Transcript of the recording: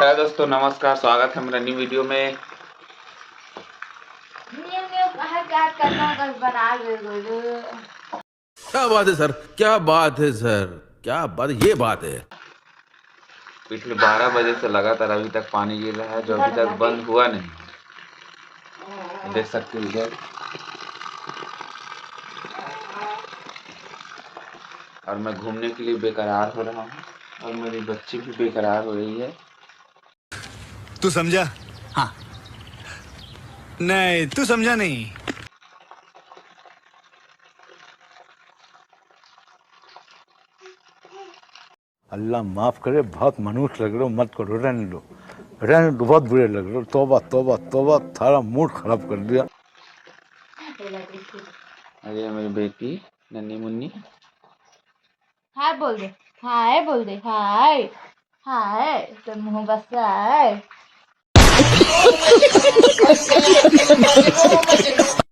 हाय दोस्तों, नमस्कार। स्वागत है मेरा न्यू वीडियो में। क्या बात है सर, क्या बात है सर, क्या बात, ये बात है। पिछले 12 बजे से लगातार अभी तक पानी गिर रहा है, जो अभी तक बंद हुआ नहीं। देख सकते हो इधर, और मैं घूमने के लिए बेकरार हो रहा हूँ और मेरी बच्ची भी बेकरार हो रही है। तू समझा? हाँ। नहीं, तू समझा नहीं। अल्लाह माफ करे, बहुत मनुष्य लग रहे हो, मत करो, रहने दो, बहुत बुरे लग रहे हो। तौबा तौबा तौबा, थारा मूड खराब कर दिया। अरे मेरी बेटी नन्ही मुन्नी, हाय बोल दे, हाय बोल दे, हाय हाय तो मुंह बस है।